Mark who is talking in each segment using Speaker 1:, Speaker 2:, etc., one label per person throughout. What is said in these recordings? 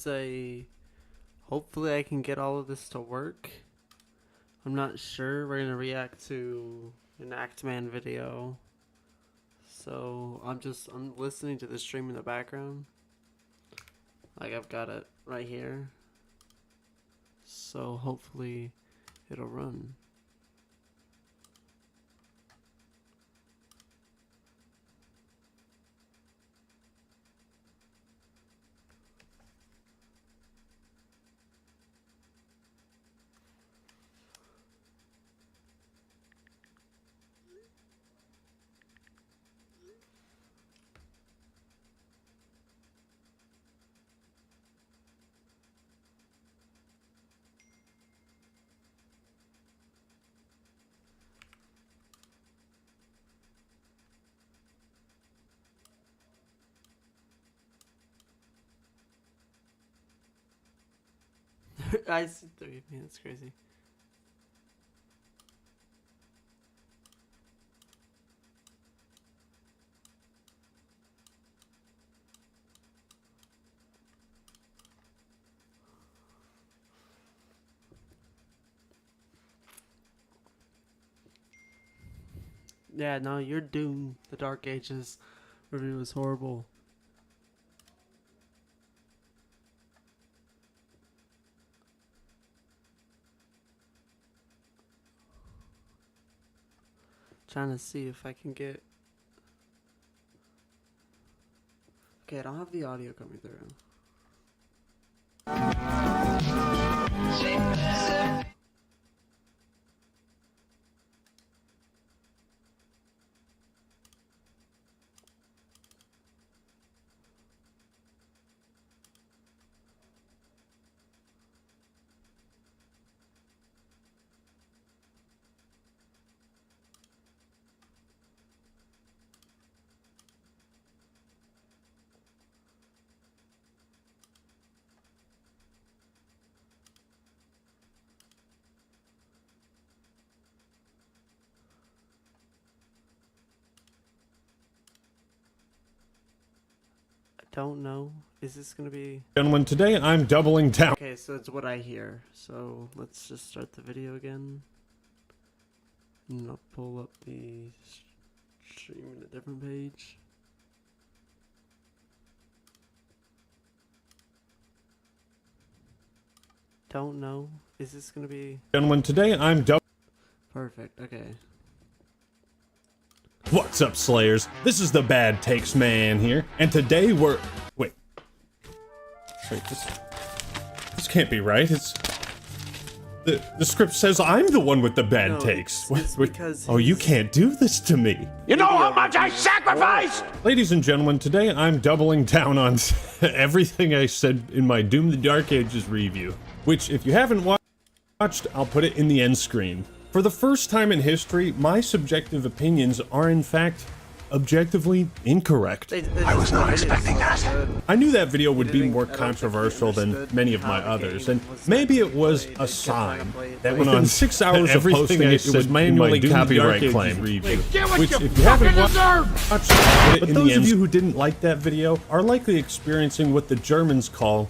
Speaker 1: is a... Hopefully I can get all of this to work. I'm not sure. We're gonna react to an Actman video. So I'm listening to the stream in the background. Like I've got it right here. So hopefully it'll run. I see 3 minutes, crazy. Yeah, no, you're doomed. The Dark Ages review was horrible. Trying to see if I can get... Okay, I don't have the audio coming through. Don't know. Is this gonna be...
Speaker 2: Gentlemen, today I'm doubling down.
Speaker 1: Okay, so it's what I hear. So let's just start the video again. And I'll pull up the stream in a different page. Don't know. Is this gonna be...
Speaker 2: Gentlemen, today I'm
Speaker 1: Perfect, okay.
Speaker 2: What's up, Slayers? This is the Bad Takes Man here, and today we're... Wait, this can't be right. It's... The script says I'm the one with the bad takes.
Speaker 1: It's because
Speaker 2: oh, you can't do this to me.
Speaker 3: You know how much I sacrificed?
Speaker 2: Ladies and gentlemen, today I'm doubling down on everything I said in my Doom the Dark Ages review, which if you haven't watched, I'll put it in the end screen. For the first time in history, my subjective opinions are in fact objectively incorrect.
Speaker 3: I was not expecting that.
Speaker 2: I knew that video would be more controversial than many of my others, and maybe it was a sign that within 6 hours of posting it was manually copyright claim review, which if you haven't watched, but those of you who didn't like that video are likely experiencing what the Germans call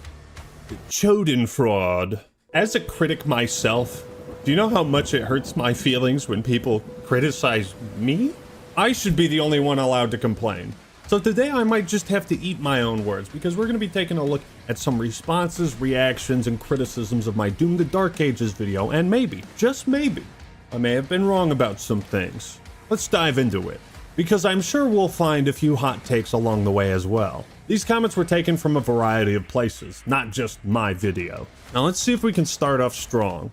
Speaker 2: Schadenfreude. As a critic myself, do you know how much it hurts my feelings when people criticize me? I should be the only one allowed to complain. So today I might just have to eat my own words, because we're going to be taking a look at some responses, reactions, and criticisms of my Doom the Dark Ages video, and maybe, just maybe, I may have been wrong about some things. Let's dive into it, because I'm sure we'll find a few hot takes along the way as well. These comments were taken from a variety of places, not just my video. Now let's see if we can start off strong.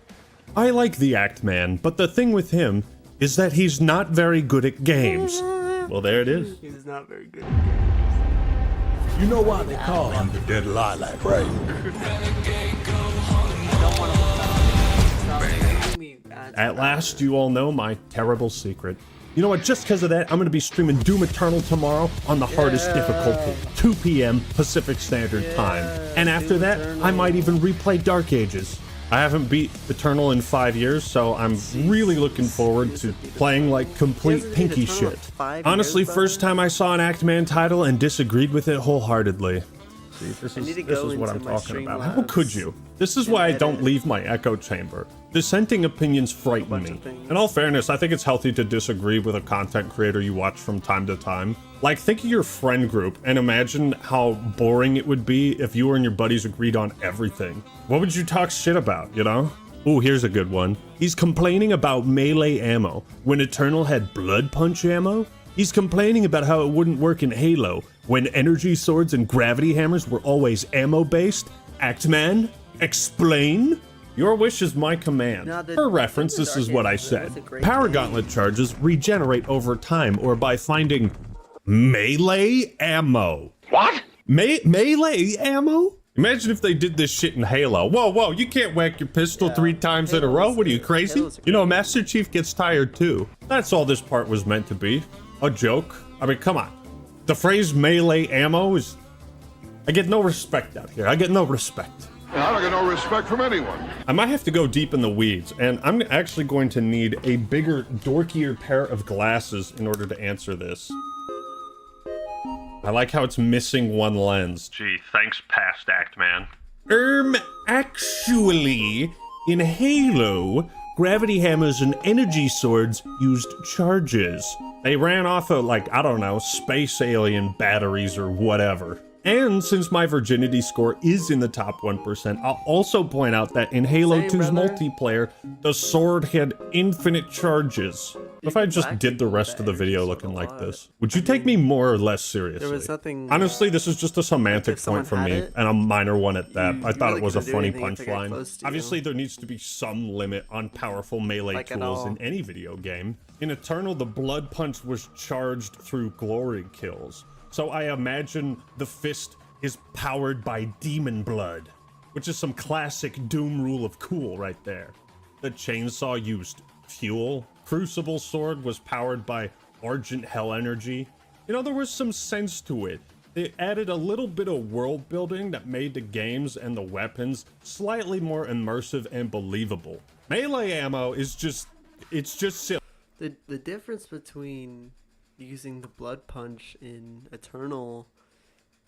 Speaker 2: I like the Actman, but the thing with him is that he's not very good at games. Well, there it is.
Speaker 1: He's not very good at games.
Speaker 3: You know why they call him the Dead Lilac, right?
Speaker 2: At last, you all know my terrible secret. You know what, just because of that, I'm going to be streaming Doom Eternal tomorrow on the hardest difficulty, 2 p.m. Pacific Standard Time. And after that, I might even replay Dark Ages. I haven't beat Eternal in 5 years, so I'm really looking forward to playing like complete pinky shit. Honestly, first time I saw an Actman title and disagreed with it wholeheartedly. See, this
Speaker 1: I need to
Speaker 2: is
Speaker 1: go
Speaker 2: what I'm
Speaker 1: into my
Speaker 2: talking about.
Speaker 1: Streamlabs
Speaker 2: How could you? This is
Speaker 1: and
Speaker 2: why I don't
Speaker 1: edit
Speaker 2: leave my echo chamber. Dissenting opinions frighten
Speaker 1: bunch
Speaker 2: me.
Speaker 1: of things.
Speaker 2: In all fairness, I think it's healthy to disagree with a content creator you watch from time to time. Like, think of your friend group and imagine how boring it would be if you and your buddies agreed on everything. What would you talk shit about, you know? Ooh, here's a good one. He's complaining about melee ammo when Eternal had blood punch ammo. He's complaining about how it wouldn't work in Halo when energy swords and gravity hammers were always ammo-based. Actman, explain? Your wish is my command.
Speaker 1: Now, the-
Speaker 2: For reference,
Speaker 1: the
Speaker 2: this
Speaker 1: Dark
Speaker 2: is what I
Speaker 1: Ages, that
Speaker 2: said.
Speaker 1: was a great
Speaker 2: Power
Speaker 1: game.
Speaker 2: Gauntlet charges regenerate over time or by finding melee ammo.
Speaker 3: What?
Speaker 2: Melee ammo? Imagine if they did this shit in Halo. Whoa, you can't whack your pistol 3 times in a row. What are you, crazy?
Speaker 1: Halo's a
Speaker 2: You know,
Speaker 1: great
Speaker 2: Master Chief gets tired too. That's all this part was meant to be. A joke. I mean, come on. The phrase melee ammo is... I get no respect out here. I get no respect.
Speaker 4: I don't get no respect from anyone.
Speaker 2: I might have to go deep in the weeds, and I'm actually going to need a bigger, dorkier pair of glasses in order to answer this. I like how it's missing one lens. Gee, thanks, past act, man. Actually, in Halo, gravity hammers and energy swords used charges. They ran off of, like, I don't know, space alien batteries or whatever. And since my virginity score is in the top 1%, I'll also point out that in Halo
Speaker 1: Same,
Speaker 2: 2's
Speaker 1: brother.
Speaker 2: multiplayer, the sword had infinite charges. If I just
Speaker 1: Black
Speaker 2: did the
Speaker 1: people
Speaker 2: rest of the video
Speaker 1: batteries
Speaker 2: looking
Speaker 1: a
Speaker 2: like
Speaker 1: lot.
Speaker 2: this, would you
Speaker 1: I
Speaker 2: take me
Speaker 1: mean,
Speaker 2: more or less seriously?
Speaker 1: there was nothing,
Speaker 2: Honestly, this is just a semantic
Speaker 1: if someone
Speaker 2: point for
Speaker 1: had
Speaker 2: me,
Speaker 1: it,
Speaker 2: and a minor one at that.
Speaker 1: you
Speaker 2: I thought
Speaker 1: really
Speaker 2: it was a
Speaker 1: couldn't do
Speaker 2: funny
Speaker 1: anything if they got
Speaker 2: punchline.
Speaker 1: close to you.
Speaker 2: Obviously, there needs to be some limit on powerful melee
Speaker 1: Like at
Speaker 2: tools
Speaker 1: all.
Speaker 2: in any video game. In Eternal, the blood punch was charged through glory kills. So I imagine the fist is powered by demon blood, which is some classic Doom rule of cool right there. The chainsaw used fuel. Crucible sword was powered by Argent Hell energy. You know, there was some sense to it. They added a little bit of world building that made the games and the weapons slightly more immersive and believable. Melee ammo is just, it's just silly.
Speaker 1: The difference between using the blood punch in Eternal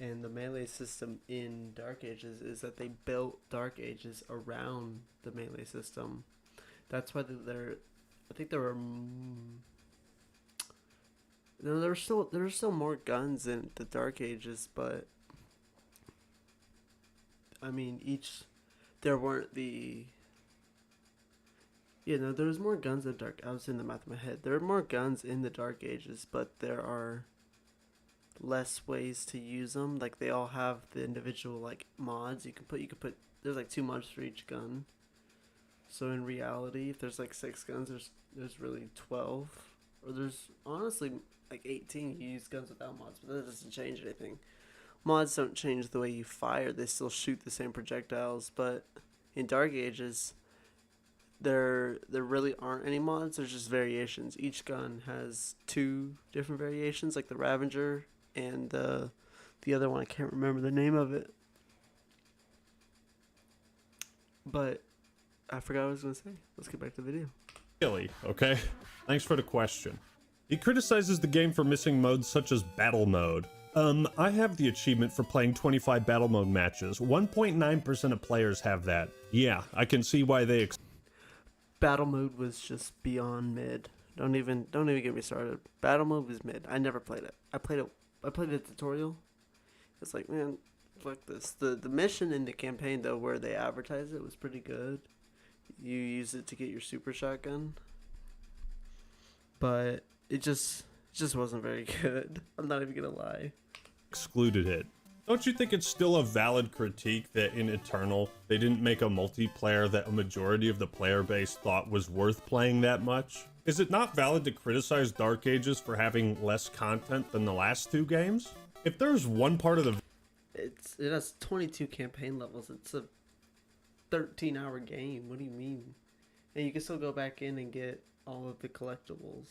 Speaker 1: and the melee system in Dark Ages is that they built Dark Ages around the melee system. That's why I think there were no, there were still more guns in the Dark Ages, but I mean there weren't the there was more guns in Dark. I was in the math in my head. There are more guns in the Dark Ages, but there are less ways to use them. Like, they all have the individual, like, mods you can put there's like 2 mods for each gun. So in reality, if there's like 6 guns, there's really 12, or there's honestly like 18. You use guns without mods, but that doesn't change anything. Mods don't change the way you fire. They still shoot the same projectiles, but in Dark Ages there really aren't any mods. There's just variations. Each gun has 2 different variations, like the Ravager and the other one. I can't remember the name of it, but I forgot what I was going to say. Let's get back to the video.
Speaker 2: Silly, okay? Thanks for the question. He criticizes the game for missing modes such as battle mode. I have the achievement for playing 25 battle mode matches. 1.9% of players have that. Yeah, I can see why they
Speaker 1: Battle mode was just beyond mid. Don't even get me started. Battle mode was mid. I never played it. I played a tutorial. It's like, man, fuck this. The mission in the campaign though, where they advertise it, was pretty good. You use it to get your super shotgun, but it just wasn't very good. I'm not even gonna lie.
Speaker 2: excluded it. Don't you think it's still a valid critique that in Eternal, they didn't make a multiplayer that a majority of the player base thought was worth playing that much? Is it not valid to criticize Dark Ages for having less content than the last 2 games? If there's one part of the...
Speaker 1: It has 22 campaign levels. It's a 13-hour game. What do you mean? And you can still go back in and get all of the collectibles.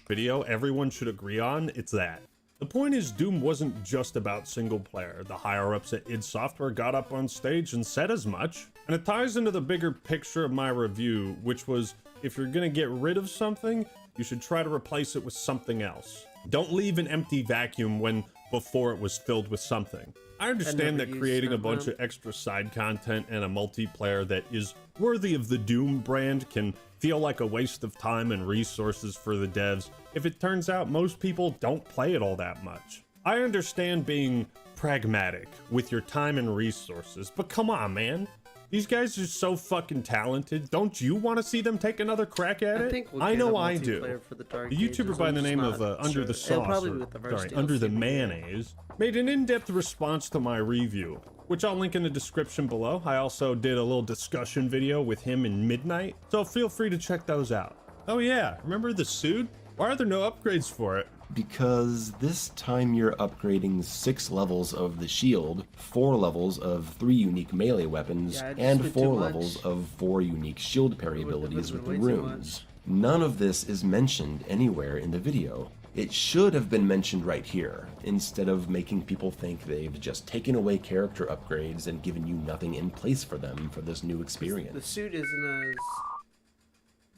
Speaker 2: video everyone should agree on, it's that. The point is, Doom wasn't just about single player. The higher-ups at id Software got up on stage and said as much. And it ties into the bigger picture of my review, which was, if you're gonna get rid of something, you should try to replace it with something else. Don't leave an empty vacuum when before it was filled with something. I understand
Speaker 1: never
Speaker 2: that
Speaker 1: used
Speaker 2: creating a
Speaker 1: them,
Speaker 2: bunch of extra side content and a multiplayer that is worthy of the Doom brand can feel like a waste of time and resources for the devs if it turns out most people don't play it all that much. I understand being pragmatic with your time and resources, but come on, man. These guys are so fucking talented. Don't you want to see them take another crack at it? I know I do.
Speaker 1: For the Dark
Speaker 2: The YouTuber
Speaker 1: Ages,
Speaker 2: by
Speaker 1: I'm
Speaker 2: the
Speaker 1: just
Speaker 2: name of
Speaker 1: not
Speaker 2: Under
Speaker 1: sure.
Speaker 2: the
Speaker 1: It'll
Speaker 2: Sauce,
Speaker 1: probably
Speaker 2: or,
Speaker 1: be with the first
Speaker 2: sorry,
Speaker 1: DLC
Speaker 2: Under the
Speaker 1: video.
Speaker 2: Mayonnaise, made an in-depth response to my review, which I'll link in the description below. I also did a little discussion video with him in Midnight, so feel free to check those out. Oh yeah, remember the suit? Why are there no upgrades for it?
Speaker 5: Because this time you're upgrading 6 levels of the shield, 4 levels of 3 unique melee weapons,
Speaker 1: Yeah, it just
Speaker 5: and
Speaker 1: went
Speaker 5: 4
Speaker 1: too
Speaker 5: levels
Speaker 1: much.
Speaker 5: of 4 unique shield parry
Speaker 1: It went-
Speaker 5: abilities
Speaker 1: it
Speaker 5: with
Speaker 1: went
Speaker 5: the
Speaker 1: way too
Speaker 5: runes. None of this is mentioned anywhere in the video. It should have been mentioned right here, instead of making people think they've just taken away character upgrades and given you nothing in place for them for this new
Speaker 1: The
Speaker 5: experience.
Speaker 1: suit isn't as.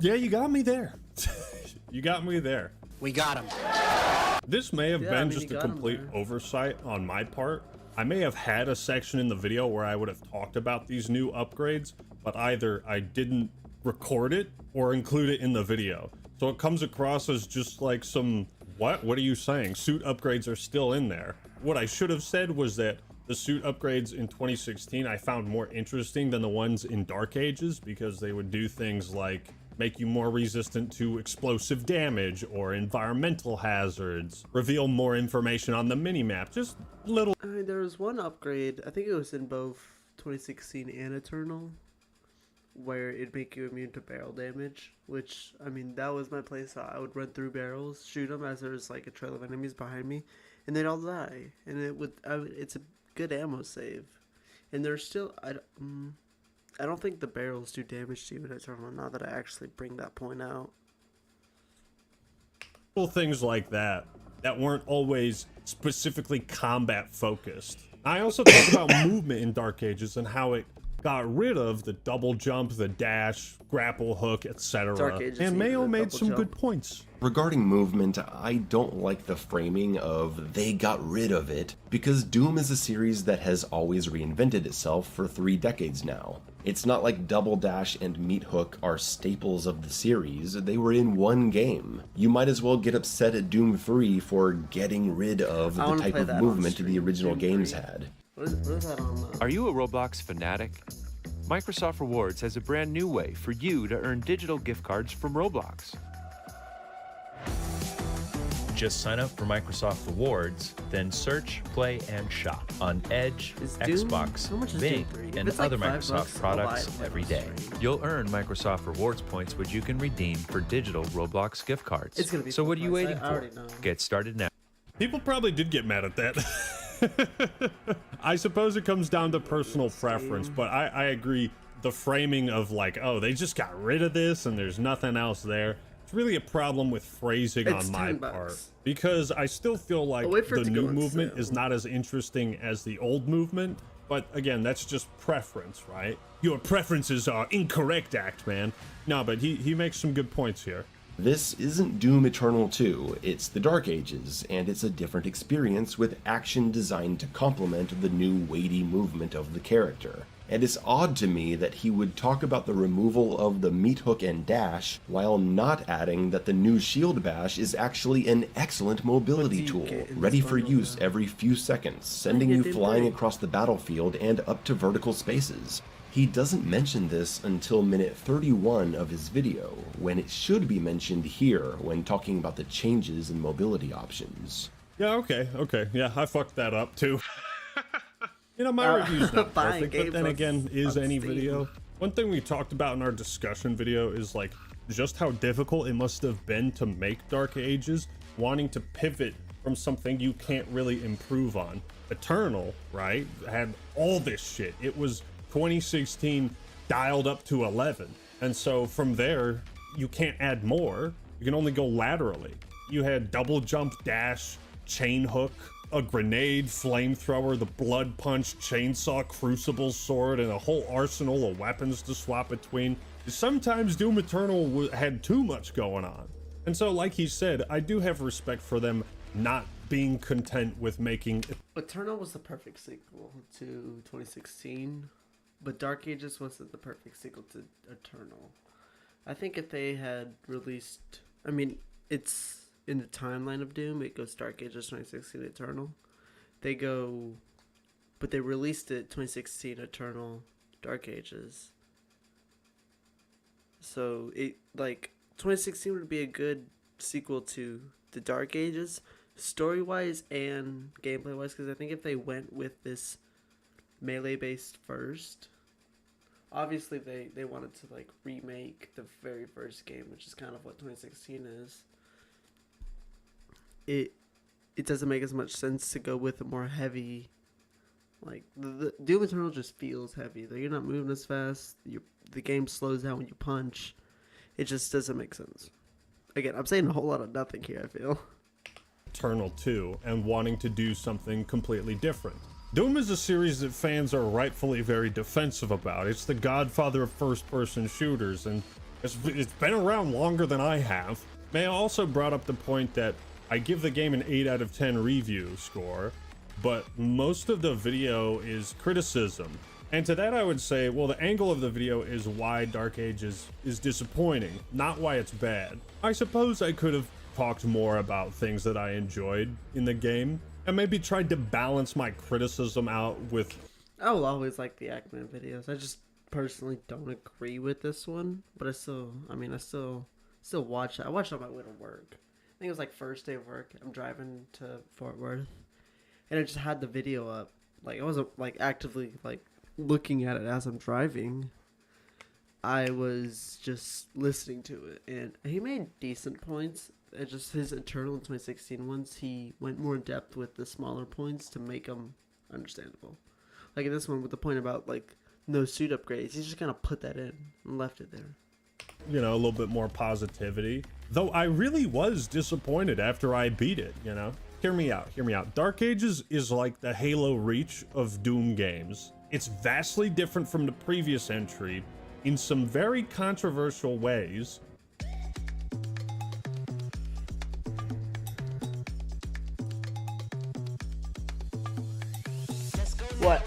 Speaker 2: Yeah, you got me there. You got me there.
Speaker 6: We got him.
Speaker 2: This may have
Speaker 1: Yeah,
Speaker 2: been
Speaker 1: I mean,
Speaker 2: just
Speaker 1: you
Speaker 2: a
Speaker 1: got 'em
Speaker 2: complete
Speaker 1: there.
Speaker 2: oversight on my part. I may have had a section in the video where I would have talked about these new upgrades, but either I didn't record it or include it in the video. So it comes across as just like some, what are you saying? Suit upgrades are still in there. What I should have said was that the suit upgrades in 2016 I found more interesting than the ones in Dark Ages, because they would do things like make you more resistant to explosive damage or environmental hazards, reveal more information on the minimap, just little.
Speaker 1: I mean, there was one upgrade. I think it was in both 2016 and Eternal, where it'd make you immune to barrel damage. Which, I mean, that was my playstyle. I would run through barrels, shoot them as there's like a trail of enemies behind me, and they'd all die. And it would. It's a good ammo save. And there's still. I don't think the barrels do damage to you in Eternal. Now that I actually bring that point out.
Speaker 2: Little things like that weren't always specifically combat focused. I also talk about movement in Dark Ages and how it got rid of the double jump, the dash, grapple hook, etc.
Speaker 1: Dark Ages
Speaker 2: And
Speaker 1: needed
Speaker 2: Mayo
Speaker 1: a
Speaker 2: made
Speaker 1: double
Speaker 2: some
Speaker 1: jump.
Speaker 2: good points.
Speaker 5: Regarding movement, I don't like the framing of they got rid of it, because Doom is a series that has always reinvented itself for 3 decades now. It's not like Double Dash and Meat Hook are staples of the series, they were in one game. You might as well get upset at Doom 3 for getting rid of
Speaker 1: I
Speaker 5: the
Speaker 1: wanna
Speaker 5: type
Speaker 1: play
Speaker 5: of
Speaker 1: that on
Speaker 5: movement the
Speaker 1: stream,
Speaker 5: original
Speaker 1: Doom
Speaker 5: games
Speaker 1: 3.
Speaker 5: had.
Speaker 1: What is that on?
Speaker 7: Are you a Roblox fanatic? Microsoft Rewards has a brand new way for you to earn digital gift cards from Roblox.
Speaker 8: Just sign up for Microsoft Rewards, then search, play, and shop on Edge,
Speaker 1: Is Doom-
Speaker 8: Xbox,
Speaker 1: how much is
Speaker 8: Bing,
Speaker 1: Doom 3? If
Speaker 8: and
Speaker 1: it's like
Speaker 8: other
Speaker 1: $5,
Speaker 8: Microsoft
Speaker 1: I'll buy
Speaker 8: products
Speaker 1: it on
Speaker 8: every
Speaker 1: my
Speaker 8: day.
Speaker 1: stream.
Speaker 7: You'll earn Microsoft Rewards points, which you can redeem for digital Roblox gift cards.
Speaker 1: It's gonna be
Speaker 7: so
Speaker 1: full
Speaker 7: what are you
Speaker 1: price.
Speaker 7: waiting
Speaker 1: I
Speaker 7: for?
Speaker 1: already know.
Speaker 7: Get started now.
Speaker 2: People probably did get mad at that. I suppose it comes down to personal preference, but I agree. The framing of like, oh, they just got rid of this and there's nothing else there. It's really a problem with phrasing
Speaker 1: It's
Speaker 2: on my
Speaker 1: $10.
Speaker 2: part, because I still feel like
Speaker 1: I'll wait for it
Speaker 2: the
Speaker 1: to go
Speaker 2: new
Speaker 1: on
Speaker 2: movement
Speaker 1: sale.
Speaker 2: is not as interesting as the old movement. But again, that's just preference, right? Your preferences are incorrect, Actman. No, but he makes some good points here.
Speaker 5: This isn't Doom Eternal 2, it's the Dark Ages, and it's a different experience with action designed to complement the new weighty movement of the character. And it's odd to me that he would talk about the removal of the meat hook and dash while not adding that the new shield bash is actually an excellent mobility
Speaker 1: What do you
Speaker 5: tool,
Speaker 1: get in
Speaker 5: ready
Speaker 1: this
Speaker 5: for
Speaker 1: bundle
Speaker 5: use
Speaker 1: now?
Speaker 5: every few seconds, sending
Speaker 1: Yeah,
Speaker 5: you
Speaker 1: didn't
Speaker 5: flying
Speaker 1: they?
Speaker 5: across the battlefield and up to vertical spaces. He doesn't mention this until minute 31 of his video, when it should be mentioned here when talking about the changes in mobility options.
Speaker 2: Yeah, okay. Yeah, I fucked that up too. You know, my review's not
Speaker 1: buying
Speaker 2: perfect, but
Speaker 1: games
Speaker 2: then
Speaker 1: on-
Speaker 2: again, is
Speaker 1: on
Speaker 2: any
Speaker 1: Steam.
Speaker 2: video. One thing we talked about in our discussion video is like just how difficult it must have been to make Dark Ages, wanting to pivot from something you can't really improve on. Eternal, right, had all this shit. It was 2016 dialed up to 11. And so from there, you can't add more. You can only go laterally. You had double jump, dash, chain hook, a grenade, flamethrower, the blood punch, chainsaw, crucible sword, and a whole arsenal of weapons to swap between. Sometimes Doom Eternal had too much going on. And so, like he said, I do have respect for them not being content with making
Speaker 1: Eternal was the perfect sequel to 2016, but Dark Ages wasn't the perfect sequel to Eternal. I think if they had released, I mean, it's in the timeline of Doom, it goes Dark Ages 2016 Eternal. They go, but they released it 2016 Eternal Dark Ages. So it, like, 2016 would be a good sequel to the Dark Ages, story-wise and gameplay-wise, because I think if they went with this melee-based first, obviously they wanted to, like, remake the very first game, which is kind of what 2016 is. It doesn't make as much sense to go with a more heavy, like, the Doom Eternal just feels heavy. Like, you're not moving as fast, the game slows down when you punch. It just doesn't make sense. Again, I'm saying a whole lot of nothing here, I feel.
Speaker 2: Eternal 2 and wanting to do something completely different. Doom is a series that fans are rightfully very defensive about. It's the godfather of first-person shooters, and it's been around longer than I have. May also brought up the point that I give the game an 8 out of 10 review score, but most of the video is criticism. And to that I would say, well, the angle of the video is why Dark Ages is disappointing, not why it's bad. I suppose I could have talked more about things that I enjoyed in the game, and maybe tried to balance my criticism out with...
Speaker 1: I will always like the Ackman videos. I just personally don't agree with this one, but I still watch it. I watched it on my way to work. I think it was like first day of work. I'm driving to Fort Worth, and I just had the video up. Like, I wasn't like actively like looking at it as I'm driving. I was just listening to it, and he made decent points. It just his Eternal in 2016 ones, he went more in depth with the smaller points to make them understandable. Like in this one with the point about like no suit upgrades, he just kind of put that in and left it there.
Speaker 2: You know, a little bit more positivity. Though I really was disappointed after I beat it, you know? Hear me out, hear me out. Dark Ages is like the Halo Reach of Doom games. It's vastly different from the previous entry in some very controversial ways.
Speaker 1: What?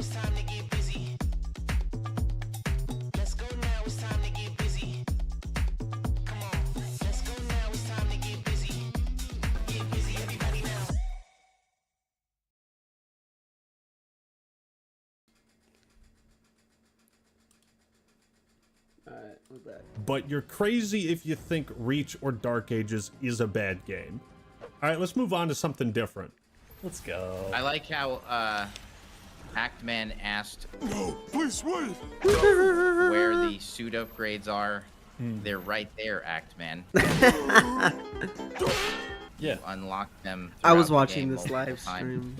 Speaker 1: Alright, we're back.
Speaker 2: But you're crazy if you think Reach or Dark Ages is a bad game. Alright, let's move on to something different.
Speaker 6: Let's go.
Speaker 9: I like how Actman asked
Speaker 3: No, please wait.
Speaker 9: where the suit upgrades are. They're right there, Actman.
Speaker 6: Yeah.
Speaker 9: Unlock them.
Speaker 1: I was
Speaker 9: throughout the
Speaker 1: watching
Speaker 9: game
Speaker 1: this
Speaker 9: multiple
Speaker 1: live
Speaker 9: times.
Speaker 1: stream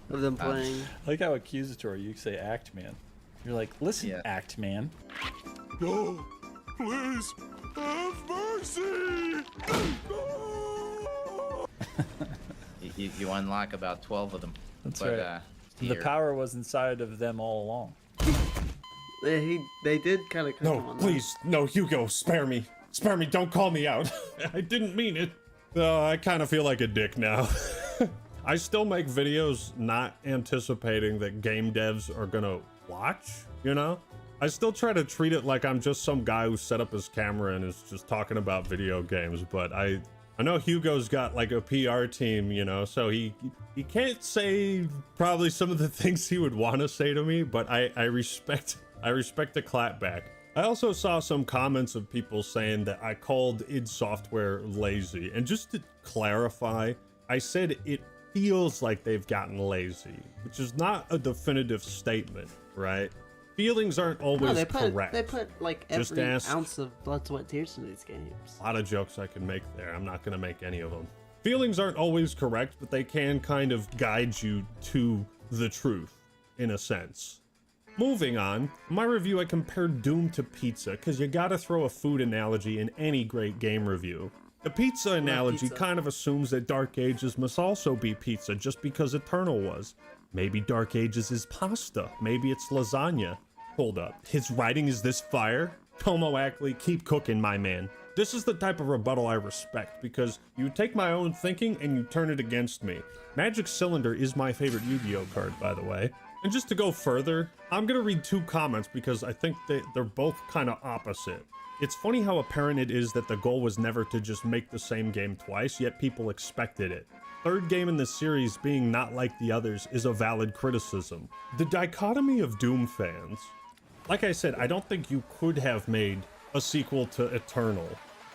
Speaker 1: of them playing.
Speaker 6: I like how accusatory you say act man. You're like, listen,
Speaker 9: Yeah.
Speaker 6: act man.
Speaker 3: No, please, have mercy. No.
Speaker 9: You unlock about 12 of them.
Speaker 6: That's
Speaker 9: but,
Speaker 6: right. The
Speaker 9: here-
Speaker 6: power was inside of them all along.
Speaker 1: They did kind of
Speaker 2: No, please, no, Hugo, spare me. Spare me, don't call me out. I didn't mean it. I kind of feel like a dick now. I still make videos not anticipating that game devs are gonna watch, you know? I still try to treat it like I'm just some guy who set up his camera and is just talking about video games, but I know Hugo's got like a PR team, you know, so he can't say probably some of the things he would want to say to me, but I respect the clapback. I also saw some comments of people saying that I called id Software lazy, and just to clarify, I said it feels like they've gotten lazy, which is not a definitive statement, right? Feelings aren't always correct.
Speaker 1: They put like
Speaker 2: Just
Speaker 1: every
Speaker 2: ask-
Speaker 1: ounce of blood, sweat, tears into these games.
Speaker 2: A lot of jokes I can make there. I'm not going to make any of them. Feelings aren't always correct, but they can kind of guide you to the truth, in a sense. Moving on, in my review I compared Doom to pizza, because you gotta throw a food analogy in any great game review. The pizza analogy
Speaker 1: pizza.
Speaker 2: kind of assumes that Dark Ages must also be pizza just because Eternal was. Maybe Dark Ages is pasta, maybe it's lasagna. Hold up, his writing is this fire? Tomo Ackley, keep cooking, my man. This is the type of rebuttal I respect, because you take my own thinking and you turn it against me. Magic Cylinder is my favorite Yu-Gi-Oh card, by the way. And just to go further, I'm gonna read 2 comments because I think they're both kind of opposite. It's funny how apparent it is that the goal was never to just make the same game twice, yet people expected it. Third game in the series being not like the others is a valid criticism. The dichotomy of Doom fans. Like I said, I don't think you could have made a sequel to Eternal.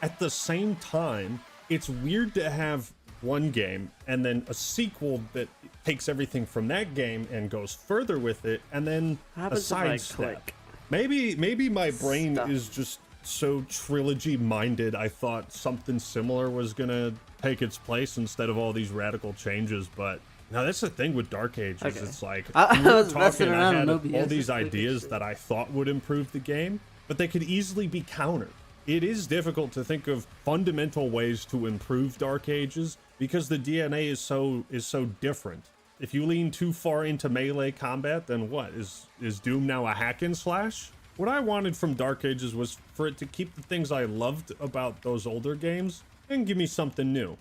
Speaker 2: At the same time, it's weird to have one game and then a sequel that takes everything from that game and goes further with it, and then a sidestep. Maybe my brain is just so trilogy minded. I thought something similar was gonna take its place instead of all these radical changes, but no, that's the thing with Dark Ages.
Speaker 1: Okay.
Speaker 2: It's like
Speaker 1: I
Speaker 2: we were
Speaker 1: was messing
Speaker 2: talking,
Speaker 1: around
Speaker 2: I had
Speaker 1: on
Speaker 2: all
Speaker 1: OBS,
Speaker 2: these
Speaker 1: just clicking
Speaker 2: ideas
Speaker 1: shit.
Speaker 2: that I thought would improve the game, but they could easily be countered. It is difficult to think of fundamental ways to improve Dark Ages because the DNA is so different. If you lean too far into melee combat, then what? Is Doom now a hack and slash? What I wanted from Dark Ages was for it to keep the things I loved about those older games and give me something new.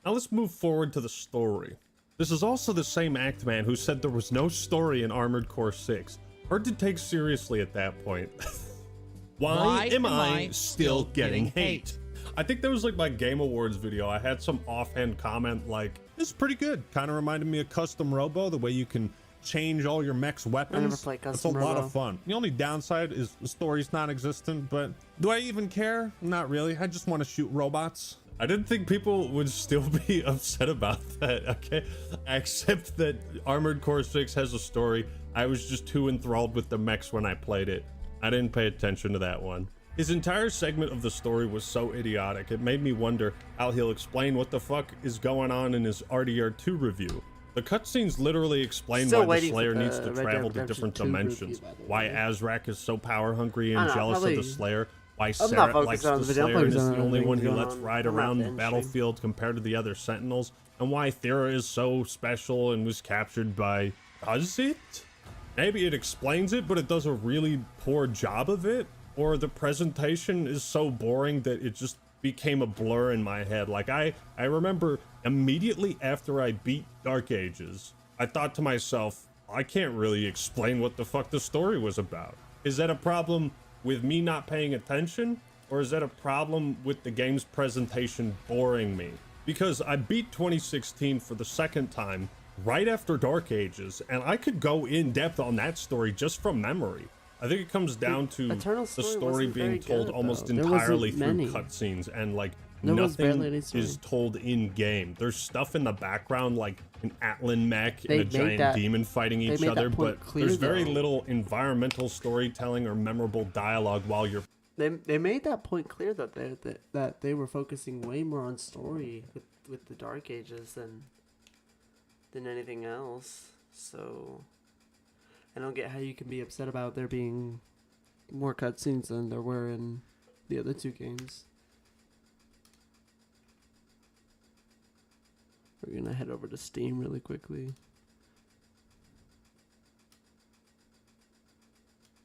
Speaker 2: Now let's move forward to the story. This is also the same Actman who said there was no story in Armored Core 6. Hard to take seriously at that point. Why am I still getting hate? I think that was like my Game Awards video. I had some offhand comment like, this is pretty good. Kind of reminded me of Custom Robo, the way you can change all your mech's weapons.
Speaker 1: never played
Speaker 2: It's a
Speaker 1: Custom
Speaker 2: lot
Speaker 1: Robo.
Speaker 2: of fun. The only downside is the story's non-existent, but do I even care? Not really. I just want to shoot robots. I didn't think people would still be upset about that, okay? I accept that Armored Core 6 has a story. I was just too enthralled with the mechs when I played it. I didn't pay attention to that one. His entire segment of the story was so idiotic, it made me wonder how he'll explain what the fuck is going on in his RDR2 review. The cutscenes literally explain
Speaker 1: Still
Speaker 2: why the
Speaker 1: waiting for
Speaker 2: Slayer
Speaker 1: the
Speaker 2: needs to
Speaker 1: Red Dead
Speaker 2: travel to
Speaker 1: Redemption
Speaker 2: different
Speaker 1: 2 review,
Speaker 2: dimensions,
Speaker 1: by the
Speaker 2: why
Speaker 1: way.
Speaker 2: Azrak is so power hungry and
Speaker 1: I don't know,
Speaker 2: jealous of
Speaker 1: probably-
Speaker 2: the Slayer, why
Speaker 1: I'm
Speaker 2: Sarah
Speaker 1: not
Speaker 2: likes
Speaker 1: focused on
Speaker 2: the
Speaker 1: the video, I'm
Speaker 2: Slayer and is
Speaker 1: focused on
Speaker 2: the only
Speaker 1: other
Speaker 2: one who
Speaker 1: things
Speaker 2: lets
Speaker 1: going
Speaker 2: ride
Speaker 1: on. I'm
Speaker 2: around
Speaker 1: not
Speaker 2: the
Speaker 1: the
Speaker 2: battlefield compared to the other Sentinels, and why Thera is so special and was captured by... Does it? Maybe it explains it, but it does a really poor job of it, or the presentation is so boring that it just became a blur in my head. Like, I remember immediately after I beat Dark Ages, I thought to myself, I can't really explain what the fuck the story was about. Is that a problem with me not paying attention? Or is that a problem with the game's presentation boring me? Because I beat 2016 for the second time right after Dark Ages, and I could go in depth on that story just from memory. I think it comes down to
Speaker 1: Eternal
Speaker 2: the
Speaker 1: story
Speaker 2: story
Speaker 1: wasn't
Speaker 2: being
Speaker 1: very
Speaker 2: told
Speaker 1: good,
Speaker 2: almost
Speaker 1: though. There wasn't
Speaker 2: entirely through
Speaker 1: many.
Speaker 2: cutscenes, and like
Speaker 1: There was
Speaker 2: nothing
Speaker 1: barely any story.
Speaker 2: is told in game. There's stuff in the background like an Atlan mech
Speaker 1: They
Speaker 2: and a
Speaker 1: made
Speaker 2: giant
Speaker 1: that-
Speaker 2: demon fighting
Speaker 1: they
Speaker 2: each
Speaker 1: made that
Speaker 2: other,
Speaker 1: point
Speaker 2: but
Speaker 1: clear,
Speaker 2: there's very
Speaker 1: though.
Speaker 2: little environmental storytelling or memorable dialogue while you're
Speaker 1: They made that point clear that they were focusing way more on story with the Dark Ages than anything else. So I don't get how you can be upset about there being more cutscenes than there were in the other 2 games. We're gonna head over to Steam really quickly.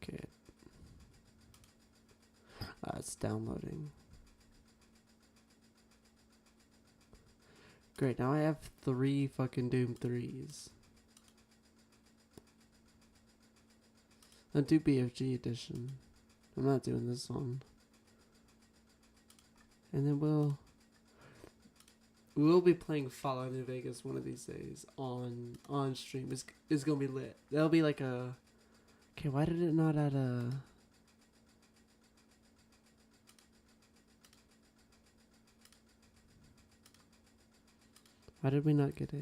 Speaker 1: Okay. It's downloading. Great, now I have 3 fucking Doom 3s. I'll do BFG edition. I'm not doing this one. And then we'll be playing Fallout New Vegas one of these days on stream. It's gonna be lit. That'll be like a... Okay, why did it not add a... Why did we not get a...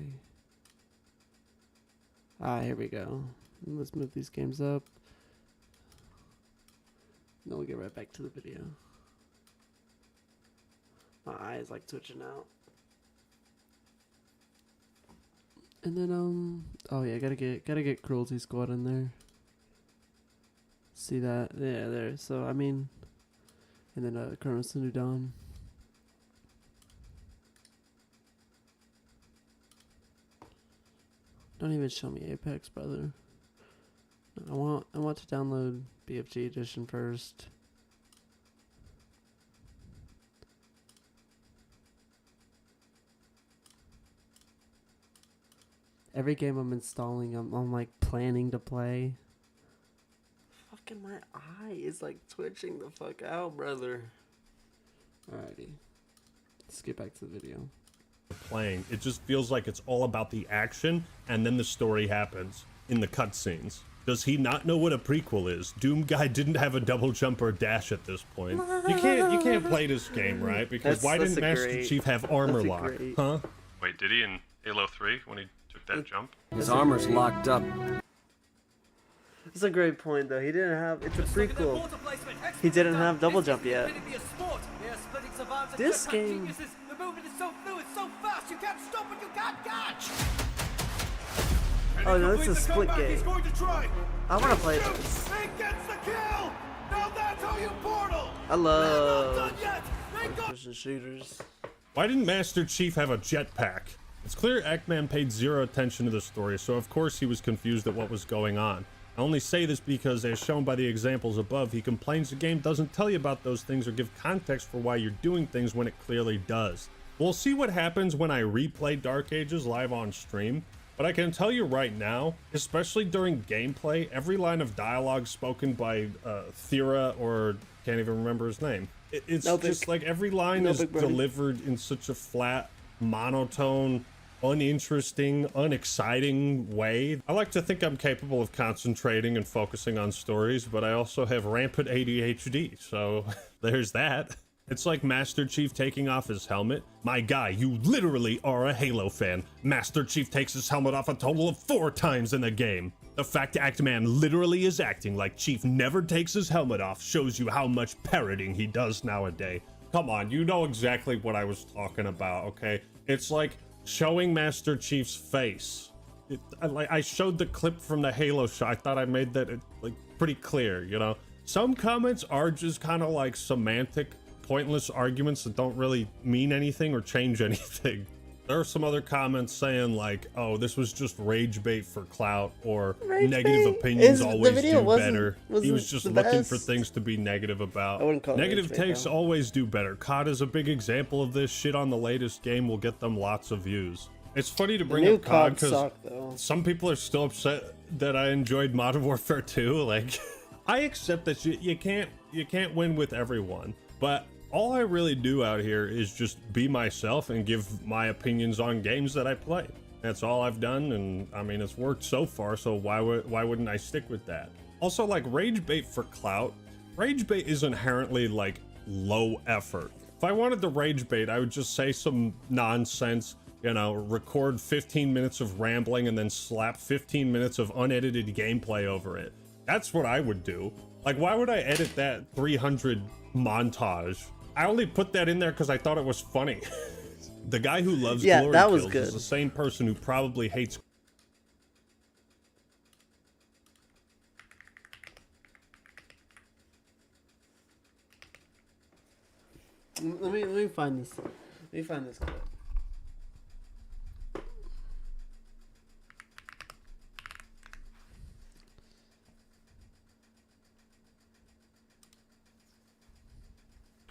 Speaker 1: here we go. Let's move these games up. Then we'll get right back to the video. My eyes like twitching out. And then oh yeah, gotta get Cruelty Squad in there. See that? Yeah, there. So I mean, and then Chronos the New Dawn. Don't even show me Apex, brother. I want to download BFG edition first. Every game I'm installing, I'm like planning to play. Fucking my eye is like twitching the fuck out, brother. Alrighty. Let's get back to the video.
Speaker 2: Playing, it just feels like it's all about the action, and then the story happens in the cutscenes. Does he not know what a prequel is? Doom guy didn't have a double jump or dash at this point. You can't play this game, right? Because why didn't Master Chief have armor lock? Huh? Wait, did he in Halo 3 when he took that jump?
Speaker 10: His armor's locked up.
Speaker 1: It's a great point though. He didn't have. It's a prequel. He didn't have double jump yet. This game.
Speaker 10: The movement is so fluid, so fast, you can't stop it, you can't catch!
Speaker 1: Oh no, it's a split game.
Speaker 10: He's going to try.
Speaker 1: I want to play this.
Speaker 10: He gets the kill! Now that's how you portal!
Speaker 1: I love first-person shooters.
Speaker 2: Why didn't Master Chief have a jetpack? It's clear Eggman paid zero attention to the story, so of course he was confused at what was going on. I only say this because, as shown by the examples above, he complains the game doesn't tell you about those things or give context for why you're doing things when it clearly does. We'll see what happens when I replay Dark Ages live on stream, but I can tell you right now, especially during gameplay, every line of dialogue spoken by Thera, or can't even remember his name. It's just like every line is delivered in such a flat, monotone, uninteresting, unexciting way. I like to think I'm capable of concentrating and focusing on stories, but I also have rampant ADHD, so there's that. It's like Master Chief taking off his helmet. My guy, you literally are a Halo fan. Master Chief takes his helmet off a total of 4 times in the game. The fact Actman literally is acting like Chief never takes his helmet off shows you how much parroting he does nowadays. Come on, you know exactly what I was talking about, okay? It's like showing Master Chief's face. I showed the clip from the Halo show. I thought I made that like pretty clear, you know? Some comments are just kind of like semantic, pointless arguments that don't really mean anything or change anything. There are some other comments saying like, oh, this was just rage bait for clout, or negative opinions always do better. He was just looking for things to be negative about. Negative takes always do better. COD is a big example of this. Shit on the latest game will get them lots of views. It's funny to bring up COD because some people are still upset that I enjoyed Modern Warfare 2. Like, I accept that you can't win with everyone, but all I really do out here is just be myself and give my opinions on games that I play. That's all I've done, and I mean, it's worked so far, so why wouldn't I stick with that? Also, like, rage bait for clout, rage bait is inherently like low effort. If I wanted to rage bait, I would just say some nonsense, you know, record 15 minutes of rambling and then slap 15 minutes of unedited gameplay over it. That's what I would do. Like, why would I edit that 300 montage? I only put that in there because I thought it was funny. The guy who loves glory
Speaker 1: that was
Speaker 2: kills
Speaker 1: good.
Speaker 2: is the same person who probably hates.
Speaker 1: Let me find this. Let me find this clip.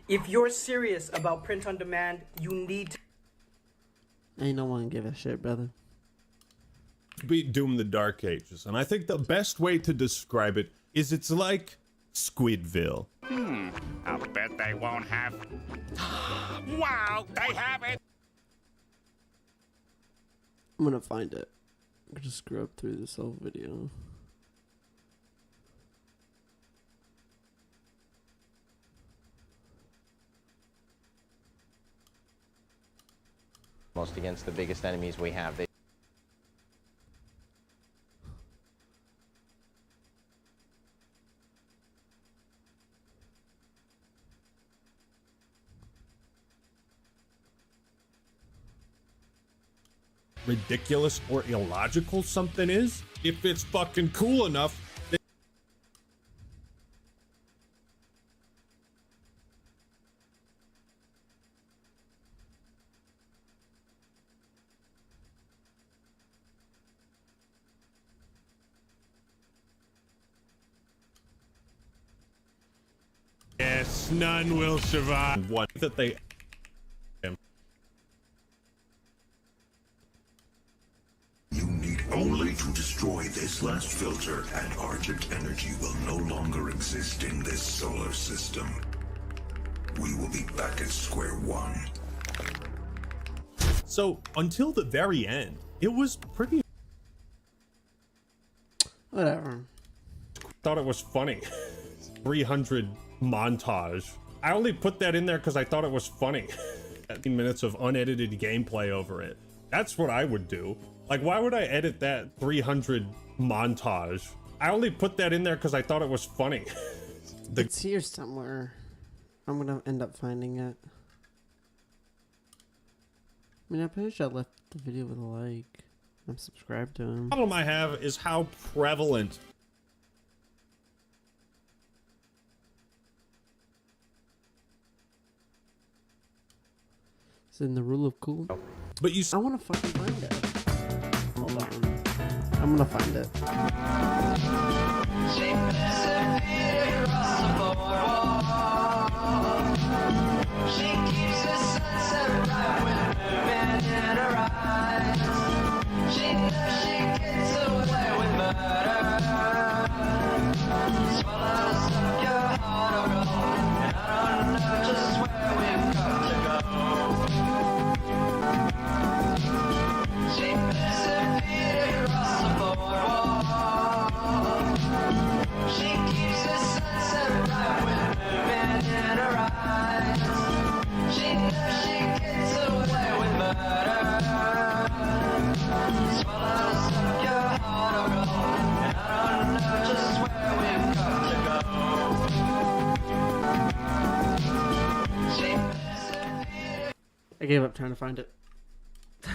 Speaker 10: If you're serious about print on demand, you need to...
Speaker 1: Ain't no one give a shit, brother.
Speaker 2: Beat Doom the Dark Ages, and I think the best way to describe it is it's like Squidville.
Speaker 3: I'll bet they won't have... Wow, they have it!
Speaker 1: I'm gonna find it. I'm gonna screw up through this whole video.
Speaker 11: Most against the biggest enemies we have.
Speaker 2: Ridiculous or illogical something is, if it's fucking cool enough. Yes, none will survive. What that they...
Speaker 3: You need
Speaker 12: This last filter and Argent energy will no longer exist in this solar system. We will be back at square one.
Speaker 2: So, until the very end, it was pretty...
Speaker 1: Whatever.
Speaker 2: Thought it was funny. 300 montage. I only put that in there because I thought it was funny. 15 minutes of unedited gameplay over it. That's what I would do. Like, why would I edit that 300 montage? I only put that in there because I thought it was funny.
Speaker 1: It's here somewhere. I'm gonna end up finding it. I mean, I'm pretty sure I left the video with a like. I'm subscribed to him.
Speaker 2: The problem I have is how prevalent
Speaker 1: It's in the rule of cool.
Speaker 2: But you...
Speaker 1: I want to fucking find it. Hold on. I'm gonna find it.
Speaker 13: She keeps the sunset right when moving in her eyes. She knows she gets away with murder. Swallows up your heart of gold, and I don't know just where we've got to go. She puts her feet across the boardwalk. She keeps the sunset right when moving in her eyes. She knows she gets away with murder. Swallows up your heart of gold, and I don't know just where we've got to go. She puts her feet.
Speaker 1: I gave up trying to find it.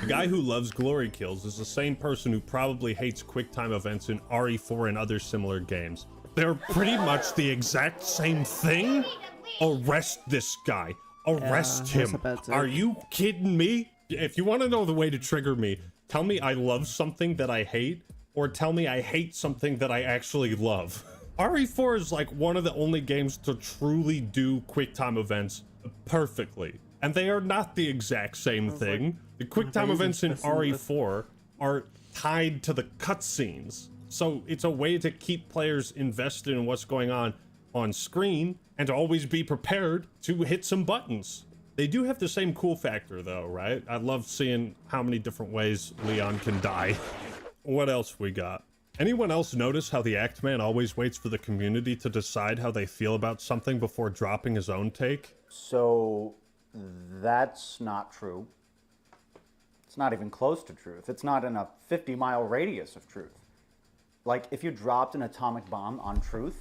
Speaker 2: The guy who loves glory kills is the same person who probably hates QuickTime events in RE4 and other similar games. They're pretty much the exact same thing. Arrest this guy. Arrest him. Are you kidding me? If you want to know the way to trigger me, tell me I love something that I hate, or tell me I hate something that I actually love. RE4 is like one of the only games to truly do QuickTime events perfectly. And they are not the exact same thing. The QuickTime events in RE4 are tied to the cutscenes. So it's a way to keep players invested in what's going on screen and always be prepared to hit some buttons. They do have the same cool factor though, right? I love seeing how many different ways Leon can die. What else we got? Anyone else notice how the Act Man always waits for the community to decide how they feel about something before dropping his own take?
Speaker 14: So that's not true. It's not even close to truth. It's not in a 50-mile radius of truth. Like, if you dropped an atomic bomb on truth,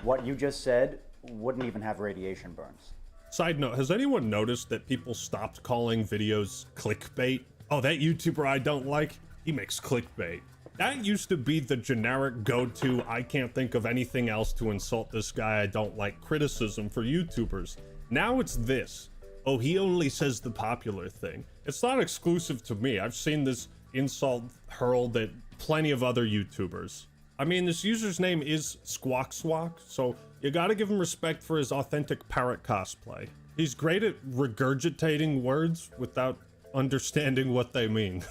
Speaker 14: what you just said wouldn't even have radiation burns.
Speaker 2: Side note, has anyone noticed that people stopped calling videos clickbait? Oh, that YouTuber I don't like, he makes clickbait. That used to be the generic go-to, I can't think of anything else to insult this guy I don't like criticism for YouTubers. Now it's this. Oh, he only says the popular thing. It's not exclusive to me. I've seen this insult hurled at plenty of other YouTubers. I mean, this user's name is Squawk Swak, so you gotta give him respect for his authentic parrot cosplay. He's great at regurgitating words without understanding what they mean.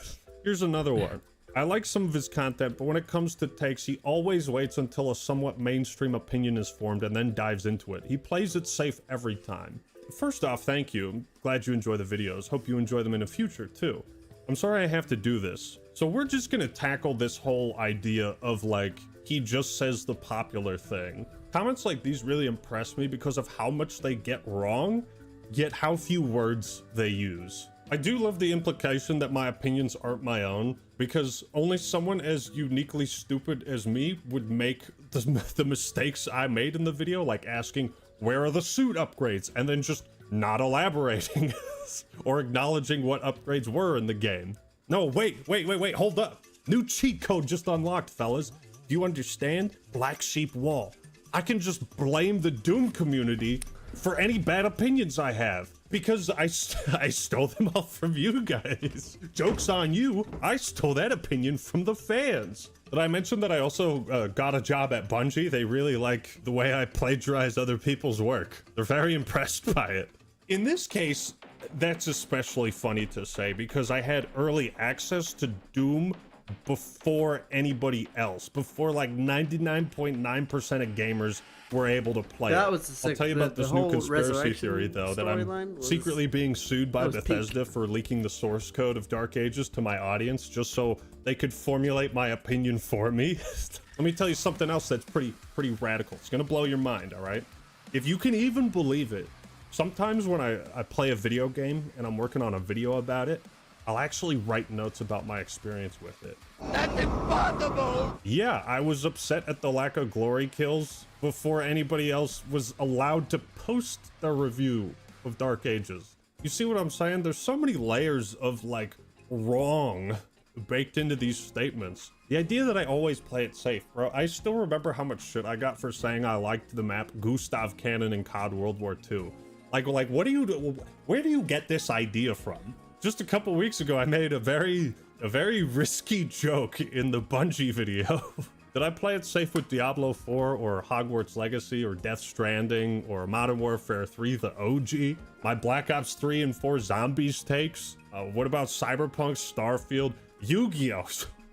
Speaker 2: Here's another one. I like some of his content, but when it comes to takes, he always waits until a somewhat mainstream opinion is formed and then dives into it. He plays it safe every time. First off, thank you. I'm glad you enjoy the videos. Hope you enjoy them in the future, too. I'm sorry I have to do this. So we're just gonna tackle this whole idea of, like, he just says the popular thing. Comments like these really impress me because of how much they get wrong, yet how few words they use. I do love the implication that my opinions aren't my own, because only someone as uniquely stupid as me would make the mistakes I made in the video, like asking, where are the suit upgrades? And then just not elaborating or acknowledging what upgrades were in the game. No, wait, hold up. New cheat code just unlocked, fellas. Do you understand? Black Sheep Wall. I can just blame the Doom community for any bad opinions I have, because I stole them all from you guys. Joke's on you, I stole that opinion from the fans. Did I mention that I also got a job at Bungie? They really like the way I plagiarize other people's work. They're very impressed by it. In this case, that's especially funny to say because I had early access to Doom before anybody else, before like 99.9% of gamers were able to play
Speaker 1: That
Speaker 2: it.
Speaker 1: was the
Speaker 2: I'll
Speaker 1: sick-
Speaker 2: tell you
Speaker 1: the-
Speaker 2: about
Speaker 1: the
Speaker 2: this new
Speaker 1: whole
Speaker 2: conspiracy
Speaker 1: Resurrection
Speaker 2: theory, though, that
Speaker 1: storyline
Speaker 2: I'm
Speaker 1: was-
Speaker 2: secretly being sued by
Speaker 1: that was
Speaker 2: Bethesda for leaking the source code of Dark Ages to my audience just so they could formulate my opinion for me. Let me tell you something else that's pretty radical. It's gonna blow your mind, all right? If you can even believe it, sometimes when I play a video game and I'm working on a video about it, I'll actually write notes about my experience with it.
Speaker 13: That's impossible!
Speaker 2: Yeah, I was upset at the lack of glory kills before anybody else was allowed to post their review of Dark Ages. You see what I'm saying? There's so many layers of, like, wrong baked into these statements. The idea that I always play it safe, bro. I still remember how much shit I got for saying I liked the map Gustav Cannon in COD World War II. Like, what do you do? Where do you get this idea from? Just a couple weeks ago, I made a very risky joke in the Bungie video. Did I play it safe with Diablo 4 or Hogwarts Legacy or Death Stranding or Modern Warfare 3, the OG? My Black Ops 3 and 4 Zombies takes? What about Cyberpunk, Starfield, Yu-Gi-Oh?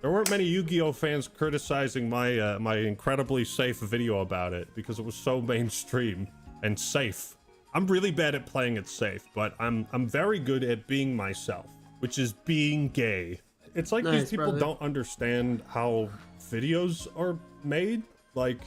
Speaker 2: There weren't many Yu-Gi-Oh fans criticizing my my incredibly safe video about it because it was so mainstream and safe. I'm really bad at playing it safe, but I'm very good at being myself, which is being gay. It's like
Speaker 1: Nice,
Speaker 2: these people
Speaker 1: brother.
Speaker 2: don't understand how videos are made. Like,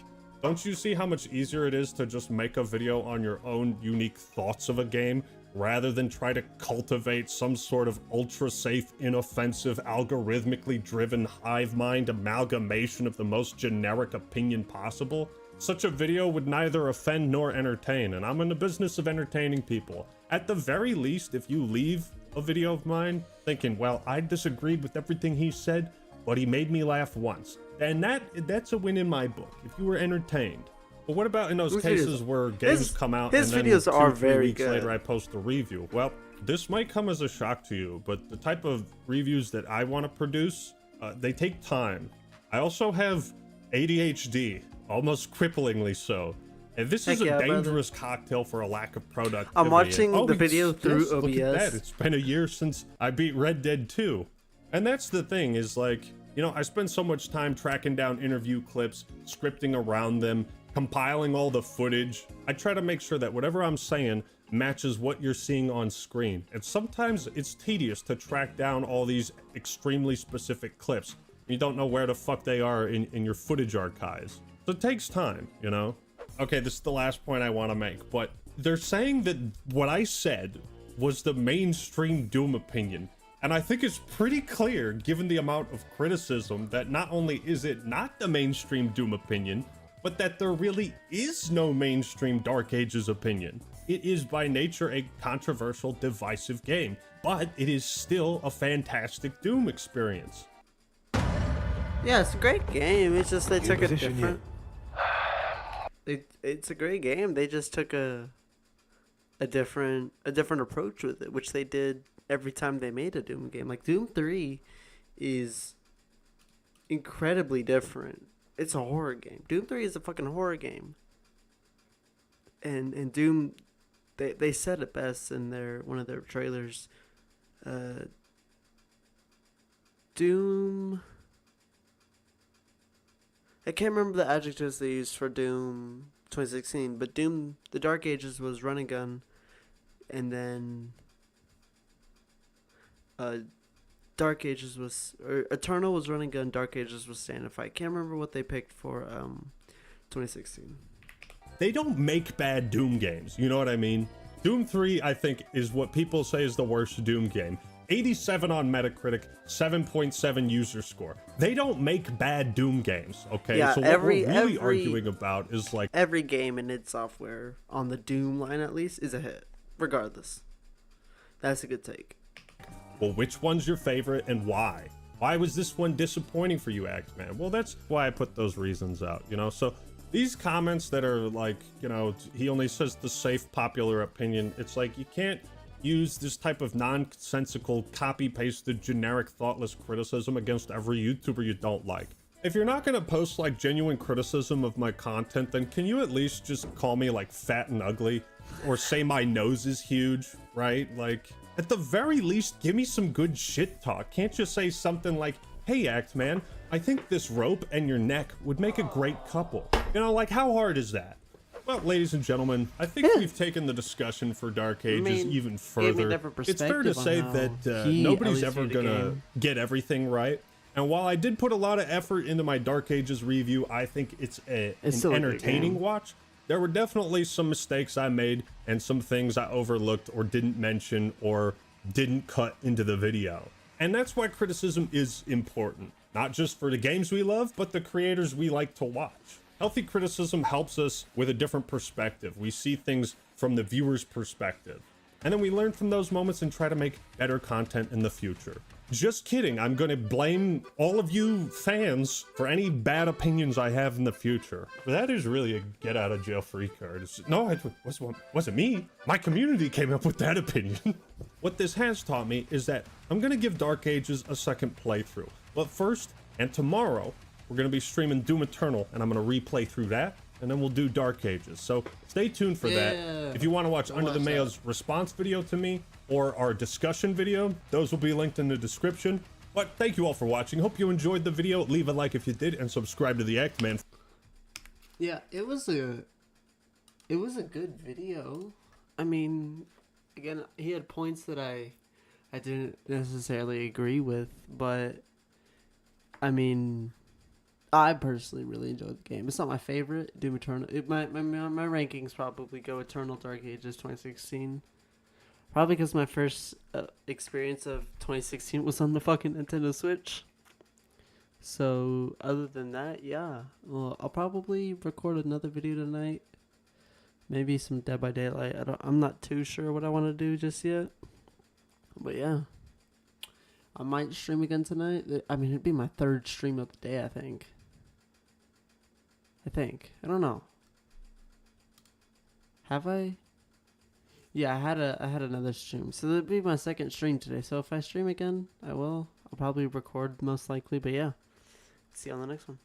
Speaker 2: don't you see how much easier it is to just make a video on your own unique thoughts of a game rather than try to cultivate some sort of ultra safe, inoffensive, algorithmically driven hive mind amalgamation of the most generic opinion possible? Such a video would neither offend nor entertain, and I'm in the business of entertaining people. At the very least, if you leave a video of mine thinking, well, I disagreed with everything he said, but he made me laugh once, then that's a win in my book, if you were entertained. But what about in those
Speaker 1: His
Speaker 2: cases
Speaker 1: videos-
Speaker 2: where games
Speaker 1: his-
Speaker 2: come out
Speaker 1: his
Speaker 2: and then
Speaker 1: videos are
Speaker 2: 2-3
Speaker 1: very
Speaker 2: weeks
Speaker 1: good.
Speaker 2: later I post a review? Well, this might come as a shock to you, but the type of reviews that I want to produce, they take time. I also have ADHD, almost cripplingly so. And this is
Speaker 1: Heck
Speaker 2: a
Speaker 1: yeah, brother.
Speaker 2: dangerous cocktail for a lack of productivity.
Speaker 1: I'm watching
Speaker 2: Oh,
Speaker 1: the
Speaker 2: it's-
Speaker 1: video through
Speaker 2: yes, look at
Speaker 1: OBS.
Speaker 2: that. It's been a year since I beat Red Dead 2. And that's the thing, is like, you know, I spend so much time tracking down interview clips, scripting around them, compiling all the footage. I try to make sure that whatever I'm saying matches what you're seeing on screen. And sometimes it's tedious to track down all these extremely specific clips. You don't know where the fuck they are in your footage archives. So it takes time, you know? Okay, this is the last point I want to make, but they're saying that what I said was the mainstream Doom opinion. And I think it's pretty clear, given the amount of criticism, that not only is it not the mainstream Doom opinion, but that there really is no mainstream Dark Ages opinion. It is by nature a controversial, divisive game, but it is still a fantastic Doom experience.
Speaker 1: Yeah, it's a great game. It's just they
Speaker 7: Good
Speaker 1: took a
Speaker 7: position,
Speaker 1: different. It's a great game. They just took a different approach with it, which they did every time they made a Doom game. Like Doom 3 is incredibly different. It's a horror game. Doom 3 is a fucking horror game. And Doom, they said it best in one of their trailers. Doom. I can't remember the adjectives they used for Doom 2016, but Doom, the Dark Ages was run and gun, and then Dark Ages was, or Eternal was run and gun, Dark Ages was stand and fight. Can't remember what they picked for 2016.
Speaker 2: They don't make bad Doom games, you know what I mean? Doom 3, I think, is what people say is the worst Doom game. 87 on Metacritic, 7.7 user score. They don't make bad Doom games, okay?
Speaker 1: Yeah,
Speaker 2: so what
Speaker 1: every-
Speaker 2: we're really
Speaker 1: every-
Speaker 2: arguing about is like...
Speaker 1: Every game in id Software, on the Doom line at least, is a hit, regardless. That's a good take.
Speaker 2: Well, which one's your favorite and why? Why was this one disappointing for you, Axeman? Well, that's why I put those reasons out, you know? So these comments that are like, you know, he only says the safe popular opinion, it's like you can't use this type of nonsensical, copy-pasted, generic, thoughtless criticism against every YouTuber you don't like. If you're not gonna post like genuine criticism of my content, then can you at least just call me like fat and ugly? Or say my nose is huge, right? Like, at the very least, give me some good shit talk. Can't you say something like, hey, Act Man, I think this rope and your neck would make a great couple. You know, like, how hard is that? Well, ladies and gentlemen, I think we've taken the discussion for Dark Ages even further. It's fair to say that nobody's ever gonna get everything right. And while I did put a lot of effort into my Dark Ages review, I think it's an entertaining watch. There were definitely some mistakes I made and some things I overlooked or didn't mention or didn't cut into the video. And that's why criticism is important, not just for the games we love, but the creators we like to watch. Healthy criticism helps us with a different perspective. We see things from the viewer's perspective. And then we learn from those moments and try to make better content in the future. Just kidding. I'm going to blame all of you fans for any bad opinions I have in the future. That is really a get out of jail free card. No, it wasn't me. My community came up with that opinion. What this has taught me is that I'm going to give Dark Ages a second playthrough. But first, and tomorrow, we're going to be streaming Doom Eternal, and I'm going to replay through that, and then we'll do Dark Ages. So stay tuned for that. If you want to watch Under the Mayo's response video to me, or our discussion video, those will be linked in the description. But thank you all for watching. Hope you enjoyed the video. Leave a like if you did, and subscribe to the Act Man.
Speaker 1: Yeah, it was a good video. I mean, again, he had points that I didn't necessarily agree with, but I mean, I personally really enjoyed the game. It's not my favorite, Doom Eternal. My rankings probably go Eternal, Dark Ages 2016. Probably because my first experience of 2016 was on the fucking Nintendo Switch. So, other than that, yeah. Well, I'll probably record another video tonight. Maybe some Dead by Daylight. I'm not too sure what I want to do just yet. But yeah. I might stream again tonight. I mean, it'd be my third stream of the day, I think. I don't know. Have I? Yeah, I had another stream. So that'd be my second stream today. So if I stream again, I will. I'll probably record most likely. But yeah. See you on the next one.